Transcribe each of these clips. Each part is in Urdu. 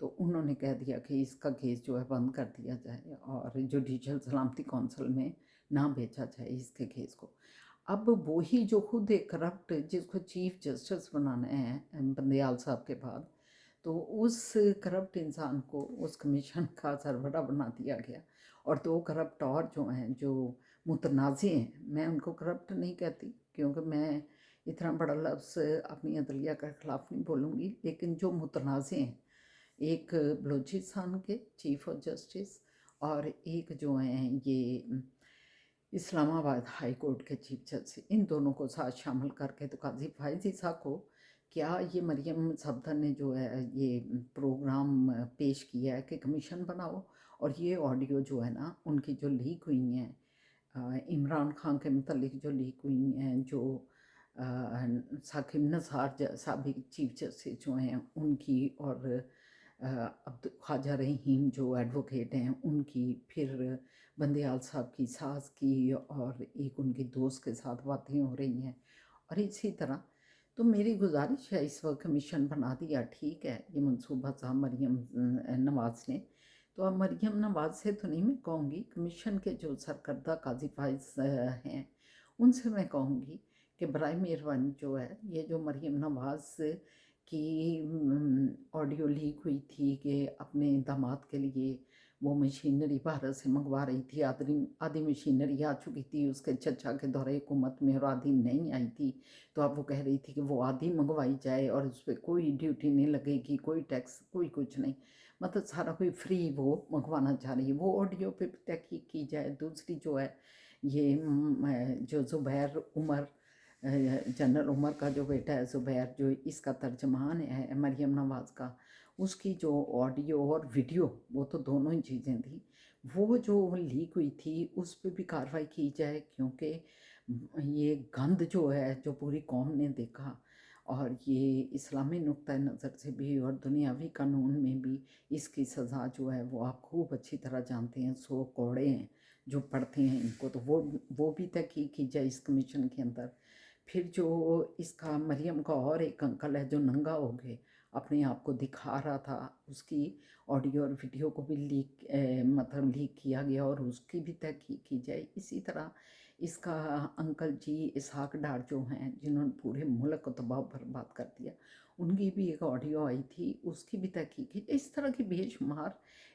تو انہوں نے کہہ دیا کہ اس کا کیس جو ہے بند کر دیا جائے اور جوڈیشل سلامتی کونسل میں نہ بھیجا جائے اس کے کیس کو۔ اب وہی جو خود ایک کرپٹ جس کو چیف جسٹس بنانا ہے بندیال صاحب کے بعد، تو اس کرپٹ انسان کو اس کمیشن کا سربراہ بنا دیا گیا، اور دو کرپٹ اور جو ہیں جو متنازع ہیں، میں ان کو کرپٹ نہیں کہتی کیونکہ میں اتنا بڑا لفظ اپنی عدلیہ کے خلاف نہیں بولوں گی، لیکن جو متنازع ہیں، ایک بلوچستان کے چیف آف جسٹس اور ایک جو ہیں یہ اسلام آباد ہائی کورٹ کے چیف جسٹس، ان دونوں کو ساتھ شامل کر کے تو قاضی فائز عیسیٰ کو کیا یہ مریم صفدر نے جو ہے یہ پروگرام پیش کیا ہے کہ کمیشن بناؤ، اور یہ آڈیو جو ہے نا ان کی جو لیک ہوئی ہیں عمران خان کے متعلق جو لیک ہوئی ہیں، جو ثاقب نثار سابق چیف جسٹس جو ہیں ان کی، اور خواجہ رحیم جو ایڈوکیٹ ہیں ان کی، پھر بندیال صاحب کی ساس کی، اور ایک ان کی دوست کے ساتھ باتیں ہو رہی ہیں، اور اسی طرح تو میری گزارش ہے اس وقت کمیشن بنا دیا، ٹھیک ہے، یہ منصوبہ تھا مریم نواز نے، تو اب مریم نواز سے تو نہیں میں کہوں گی، کمیشن کے جو سرکردہ قاضی فائز ہیں ان سے میں کہوں گی کہ برائے مہربانی جو ہے یہ جو مریم نواز کی آڈیو لیک ہوئی تھی کہ اپنے داماد کے لیے وہ مشینری بھارت سے منگوا رہی تھی، آدھی مشینری آ چکی تھی اس کے چچا کے دور حکومت میں اور آدھی نہیں آئی تھی، تو اب وہ کہہ رہی تھی کہ وہ آدھی منگوائی جائے اور اس پہ کوئی ڈیوٹی نہیں لگے گی، کوئی ٹیکس، کوئی کچھ نہیں، مطلب سارا کوئی فری وہ منگوانا چاہ رہی ہے، وہ آڈیو پہ تحقیق کی جائے۔ دوسری جو ہے یہ جو زبیر عمر، جنرل عمر کا جو بیٹا ہے زبیر، جو اس کا ترجمان ہے مریم نواز کا، اس کی جو آڈیو اور ویڈیو، وہ تو دونوں ہی چیزیں تھیں، وہ جو لیک ہوئی تھی اس پہ بھی کارروائی کی جائے، کیونکہ یہ گند جو ہے جو پوری قوم نے دیکھا، اور یہ اسلامی نقطہ نظر سے بھی اور دنیاوی قانون میں بھی اس کی سزا جو ہے وہ آپ خوب اچھی طرح جانتے ہیں، 100 کوڑے ہیں جو پڑھتے ہیں ان کو، تو وہ بھی تحقیق کی جائے اس کمیشن کے اندر۔ پھر جو اس کا مریم کا اور ایک انکل ہے جو ننگا ہو گئے اپنے آپ کو دکھا رہا تھا، اس کی آڈیو اور ویڈیو کو بھی لیک کیا گیا اور اس کی بھی تحقیق کی جائے۔ اسی طرح اس کا انکل جی اسحاق ڈار جو ہیں جنہوں نے پورے ملک کو تباہ و برباد کر دیا، ان کی بھی ایک آڈیو آئی تھی، اس کی بھی تحقیق کی۔ اس طرح کی بے شمار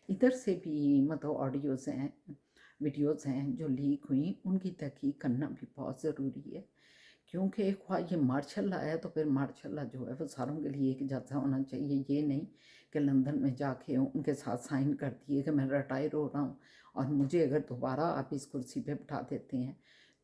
ادھر سے بھی مطلب آڈیوز ہیں، ویڈیوز ہیں جو لیک ہوئیں، ان کی تحقیق کرنا بھی بہت ضروری ہے، کیونکہ خواہ یہ مارشل لا ہے تو پھر مارشل لا جو ہے وہ ساروں کے لیے ایک جیسا ہونا چاہیے، یہ نہیں کہ لندن میں جا کے ان کے ساتھ سائن کر دیے کہ میں ریٹائر ہو رہا ہوں اور مجھے اگر دوبارہ آپ اس کرسی پہ بٹھا دیتے ہیں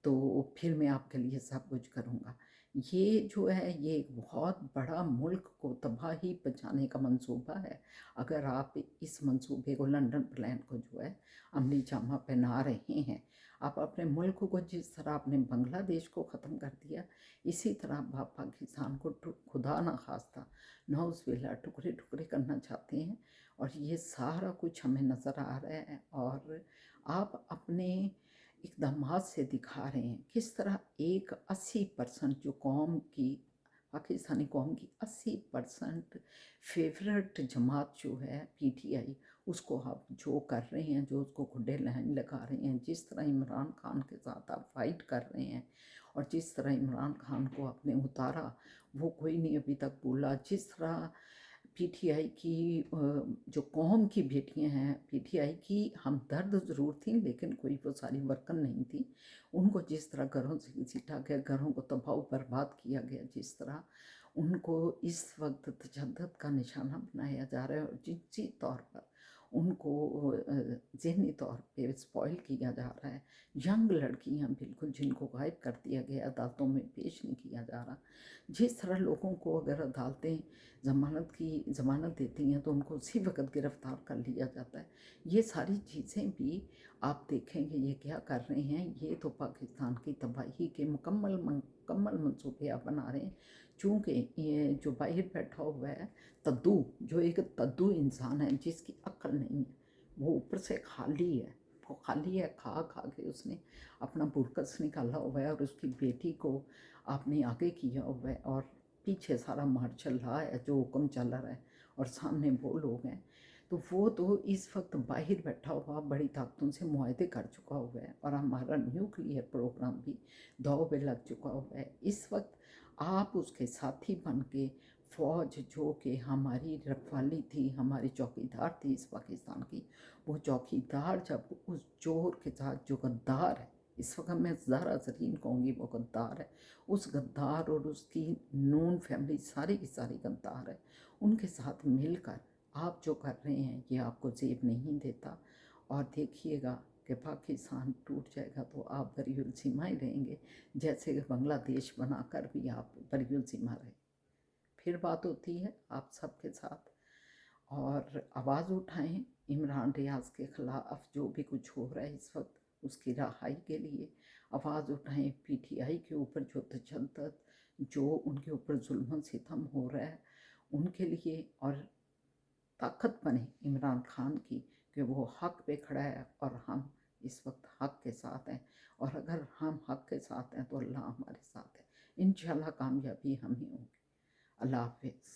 تو پھر میں آپ کے لیے سب کچھ کروں گا۔ یہ جو ہے یہ ایک بہت بڑا ملک کو تباہی بچانے کا منصوبہ ہے، اگر آپ اس منصوبے کو لنڈن پلان کو جو ہے عملی جامہ پہنا رہے ہیں۔ آپ اپنے ملک کو جس طرح آپ نے بنگلہ دیش کو ختم کر دیا، اسی طرح آپ پاکستان کو خدا نہ خواستہ نعوذ باللہ ٹکڑے ٹکڑے کرنا چاہتے ہیں، اور یہ سارا کچھ ہمیں نظر آ رہا ہے، اور آپ اپنے اقدامات سے دکھا رہے ہیں کس طرح ایک 80% جو قوم کی، پاکستانی قوم کی 80% فیورٹ جماعت جو ہے پی ٹی آئی، اس کو آپ جو کر رہے ہیں، جو اس کو کھڈے لائن لگا رہے ہیں، جس طرح عمران خان کے ساتھ آپ فائٹ کر رہے ہیں، اور جس طرح عمران خان کو آپ نے اتارا وہ کوئی نہیں ابھی تک بولا، جس طرح پی ٹی آئی کی جو قوم کی بیٹیاں ہیں، پی ٹی آئی کی ہمدرد ضرور تھیں لیکن کوئی وہ ساری ورکن نہیں تھی، ان کو جس طرح گھروں سے گھسیٹا گیا، گھروں کو تباہ و برباد کیا گیا، جس طرح ان کو اس وقت تشدد کا نشانہ بنایا جا رہا ہے، اور جنسی طور پر ان کو ذہنی طور پہ اسپوائل کیا جا رہا ہے، ینگ لڑکیاں بالکل جن کو غائب کر دیا گیا، عدالتوں میں پیش نہیں کیا جا رہا، جس طرح لوگوں کو اگر عدالتیں ضمانت دیتی ہیں تو ان کو اسی وقت گرفتار کر لیا جاتا ہے، یہ ساری چیزیں بھی آپ دیکھیں گے یہ کیا کر رہے ہیں، یہ تو پاکستان کی تباہی کے مکمل منصوبے آپ بنا رہے ہیں، چونکہ یہ جو باہر بیٹھا ہوا ہے تدو، جو ایک تدو انسان ہے جس کی عقل نہیں ہے، وہ اوپر سے خالی ہے، وہ خالی ہے، کھا کھا کے اس نے اپنا برکس نکالا ہوا ہے، اور اس کی بیٹی کو آپ نے آگے کیا ہوا ہے، اور پیچھے سارا مارشل لا ہے جو حکم چل رہا ہے، اور سامنے وہ لوگ ہیں تو وہ تو اس وقت باہر بیٹھا ہوا بڑی طاقتوں سے معاہدے کر چکا ہوا ہے، اور ہمارا نیوکلیئر پروگرام بھی داؤ پہ لگ چکا ہوا ہے۔ اس وقت آپ اس کے ساتھی بن کے فوج جو کہ ہماری رکھوالی تھی، ہماری چوکیدار تھی اس پاکستان کی، وہ چوکیدار جب اس جوہر کے ساتھ جو غدار ہے، اس وقت میں زہرا زرین کہوں گی وہ غدار ہے، اس غدار اور اس کی نون فیملی ساری کی ساری غدار ہے، ان کے ساتھ مل کر آپ جو کر رہے ہیں یہ آپ کو زیب نہیں دیتا، اور دیکھیے گا کہ پاکستان ٹوٹ جائے گا تو آپ بری الزمہ ہی رہیں گے، جیسے کہ بنگلہ دیش بنا کر بھی آپ بری الزمہ رہے۔ پھر بات ہوتی ہے آپ سب کے ساتھ، اور آواز اٹھائیں عمران ریاض کے خلاف، جو بھی کچھ ہو رہا ہے اس وقت اس کی رہائی کے لیے آواز اٹھائیں، پی ٹی آئی کے اوپر جو تشدد، جو ان کے اوپر ظلم و ستم ہو رہا ہے ان کے لیے، اور طاقت بنے عمران خان کی کہ وہ حق پہ کھڑا ہے، اور ہم اس وقت حق کے ساتھ ہیں، اور اگر ہم حق کے ساتھ ہیں تو اللہ ہمارے ساتھ ہے، انشاءاللہ کامیابی ہم ہی ہوں گے۔ اللہ حافظ۔